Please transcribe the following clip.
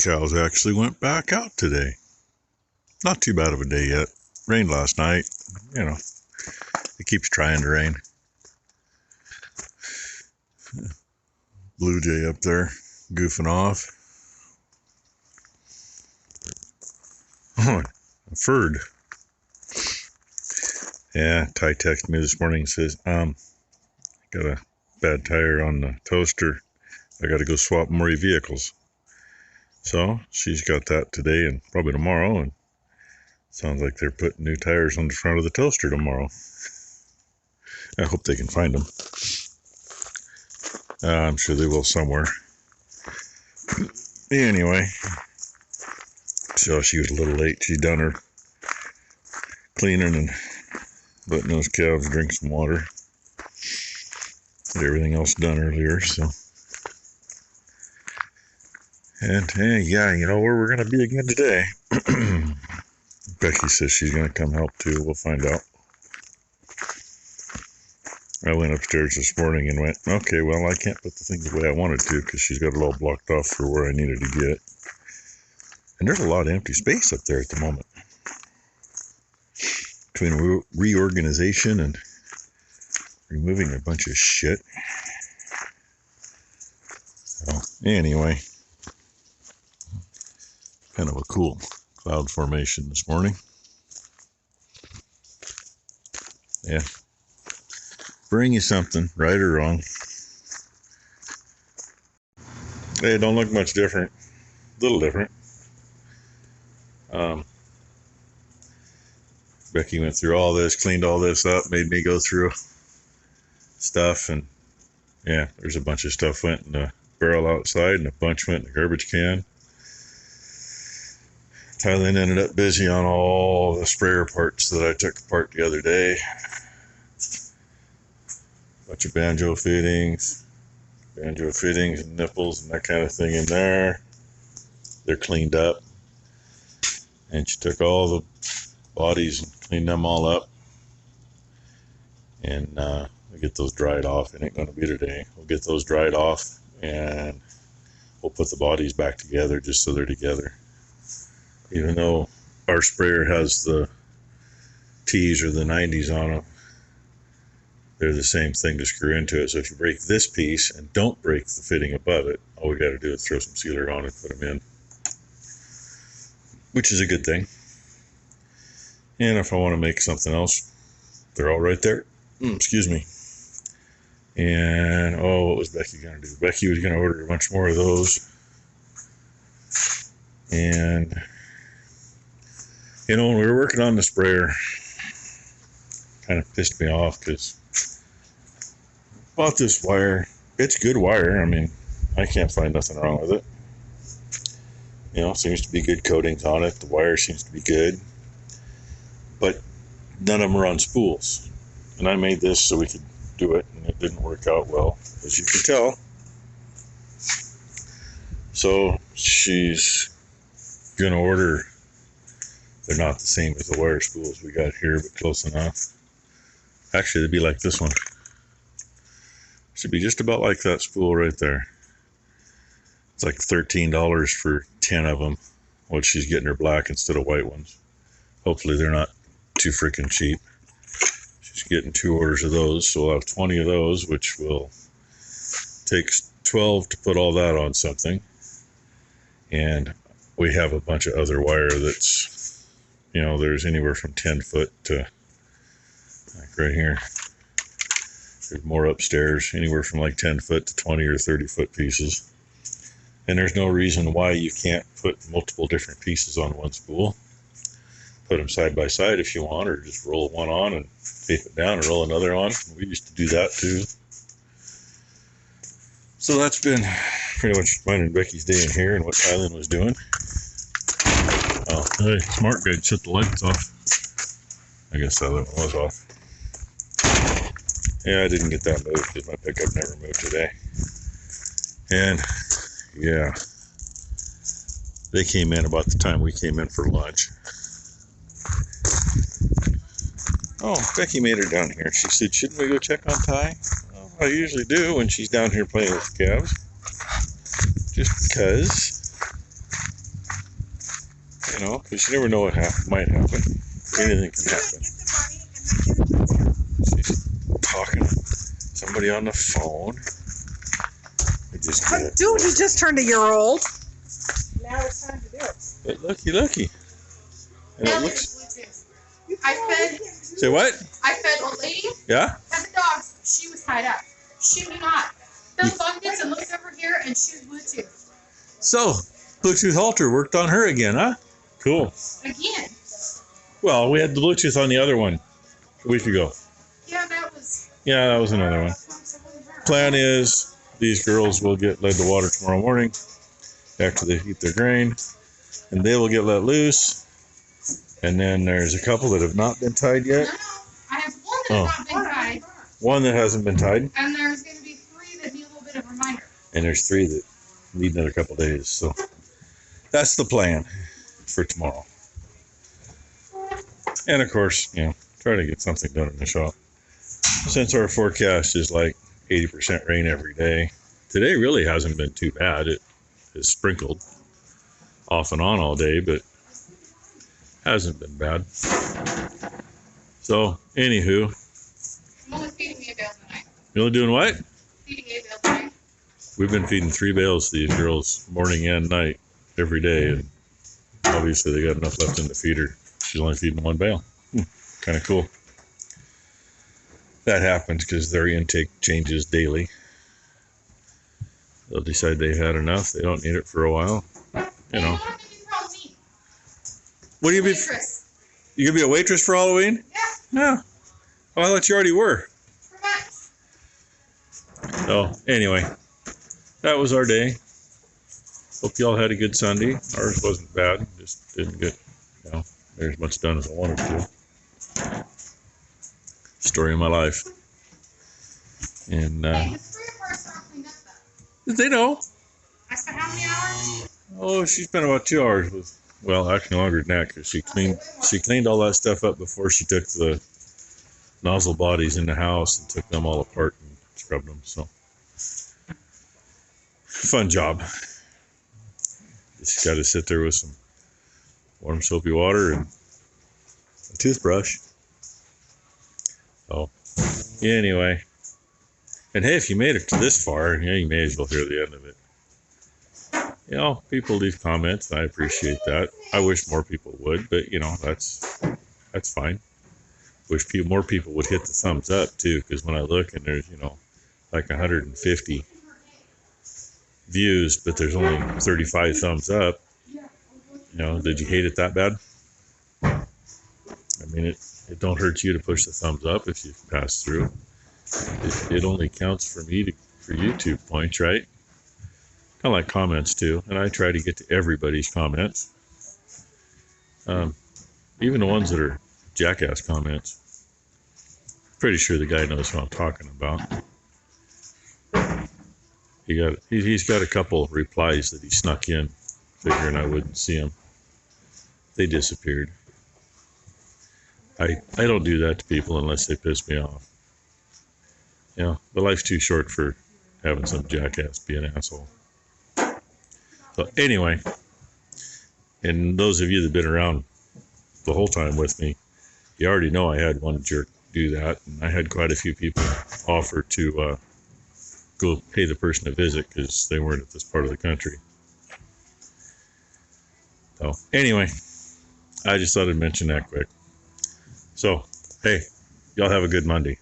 cows actually went back out today. Not too bad of a day yet. Rained last night. You know, it keeps trying to rain. Blue jay up there goofing off. Oh, a Ferd. Yeah, Ty texted me this morning and says, got a bad tire on the toaster. I got to go swap more vehicles. So she's got that today and probably tomorrow, and sounds like they're putting new tires on the front of the toaster tomorrow. I hope they can find them. I'm sure they will somewhere. Anyway, so she was a little late. She's done her cleaning and letting those calves drink some water. Had everything else done earlier, so. And yeah, you know where we're going to be again today. Becky says she's going to come help too. We'll find out. I went upstairs this morning and went, okay, well, I can't put the thing the way I wanted to because she's got it all blocked off for where I needed to get. And there's a lot of empty space up there at the moment. Between reorganization and removing a bunch of shit. So, anyway, kind of a cool cloud formation this morning. Yeah. Bring you something, right or wrong. Hey, it don't look much different. A little different. Becky went through all this, cleaned all this up, made me go through stuff, and yeah, there's a bunch of stuff went in the barrel outside, and a bunch went in the garbage can. Tylen ended up busy on all the sprayer parts that I took apart the other day. Bunch of banjo fittings and nipples and that kind of thing in there. They're cleaned up. And she took all the bodies and cleaned them all up. And we'll get those dried off. It ain't going to be today. We'll get those dried off and we'll put the bodies back together just so they're together. Even though our sprayer has the T's or the 90s on them, they're the same thing to screw into it. So if you break this piece and don't break the fitting above it, all we got to do is throw some sealer on and put them in, which is a good thing. And if I want to make something else, they're all right there. Excuse me. And what was Becky going to do? Becky was going to order a bunch more of those. And you know, when we were working on the sprayer, kind of pissed me off because bought this wire. It's good wire. I mean, I can't find nothing wrong with it. You know, seems to be good coatings on it. The wire seems to be good. But none of them are on spools. And I made this so we could do it, and it didn't work out well, as you can tell. So she's going to order. They're not the same as the wire spools we got here, but close enough. Actually, they'd be like this one. Should be just about like that spool right there. It's like $13 for 10 of them. Well, she's getting her black instead of white ones. Hopefully they're not too freaking cheap. She's getting 2 orders of those, so we'll have 20 of those, which will take 12 to put all that on something. And we have a bunch of other wire that's, you know, there's anywhere from 10 foot to, like right here. There's more upstairs, anywhere from like 10 foot to 20 or 30 foot pieces. And there's no reason why you can't put multiple different pieces on one spool. Put them side by side if you want, or just roll one on and tape it down and roll another on. We used to do that too. So that's been pretty much mine and Becky's day in here and what Tylen was doing. Oh, hey, smart guy, shut the lights off. I guess that one was off. Yeah, I didn't get that moved because my pickup never moved today. And yeah, they came in about the time we came in for lunch. Oh, Becky made her down here. She said, shouldn't we go check on Ty? Well, I usually do when she's down here playing with the calves. Just because know, because you never know what might happen. Anything can happen. She's talking to somebody on the phone. Dude, he just turned a year old. Now it's time to do it. But looky. And it looks. I fed. Say what? I fed a lady. Yeah? And the dogs. She was tied up. She knew not. Those buckets and looked over here and she was Bluetooth. So, Bluetooth halter worked on her again, huh? Cool. Again. Well, we had the Bluetooth on the other one a week ago. Yeah, that was. Yeah, that was another one. Plan is these girls will get led to water tomorrow morning after they eat their grain, and they will get let loose. And then there's a couple that have not been tied yet. No, I have one that has not been tied. One that hasn't been tied. And there's going to be 3 that need a little bit of a reminder. And there's 3 that need another couple days. So that's the plan for tomorrow. And of course, try to get something done in the shop. Since our forecast is like 80% rain every day, today really hasn't been too bad. It has sprinkled off and on all day, but hasn't been bad. So, anywho. I'm only feeding me a bale tonight. You only doing what? Feeding a bale tonight. We've been feeding 3 bales to these girls morning and night every day, and obviously they got enough left in the feeder. She's only feeding 1 bale. Kind of cool. That happens because their intake changes daily. They'll decide they've had enough. They don't need it for a while. You know. What do you be? Waitress. You gonna be a waitress for Halloween? Yeah. No. Oh, I thought you already were. For months. So anyway, that was our day. Hope y'all had a good Sunday. Ours wasn't bad. Just didn't get, as much done as I wanted to. Story of my life. And Hey, it's 3 or 4 start cleaned up though. they know. I spent how many hours? Oh, she spent about 2 hours with. Well, actually longer than that because she cleaned all that stuff up before she took the nozzle bodies in the house and took them all apart and scrubbed them. So fun job. Just got to sit there with some warm soapy water and a toothbrush. So anyway, and hey, if you made it to this far, you may as well hear the end of it. People leave comments, and I appreciate that. I wish more people would, but that's fine. Wish more people would hit the thumbs up too, because when I look and there's like 150 views, but there's only 35 thumbs up. Did you hate it that bad? I mean, it don't hurt you to push the thumbs up if you pass through. It only counts for me for YouTube points, right? Kind of like comments too, and I try to get to everybody's comments, even the ones that are jackass comments. Pretty sure the guy knows what I'm talking about. He's got a couple of replies that he snuck in, figuring I wouldn't see them. They disappeared. I don't do that to people unless they piss me off. But life's too short for having some jackass be an asshole. So anyway, and those of you that have been around the whole time with me, you already know I had one jerk do that, and I had quite a few people offer to go pay the person a visit because they weren't at this part of the country. So anyway, I just thought I'd mention that quick. So, hey, y'all have a good Monday.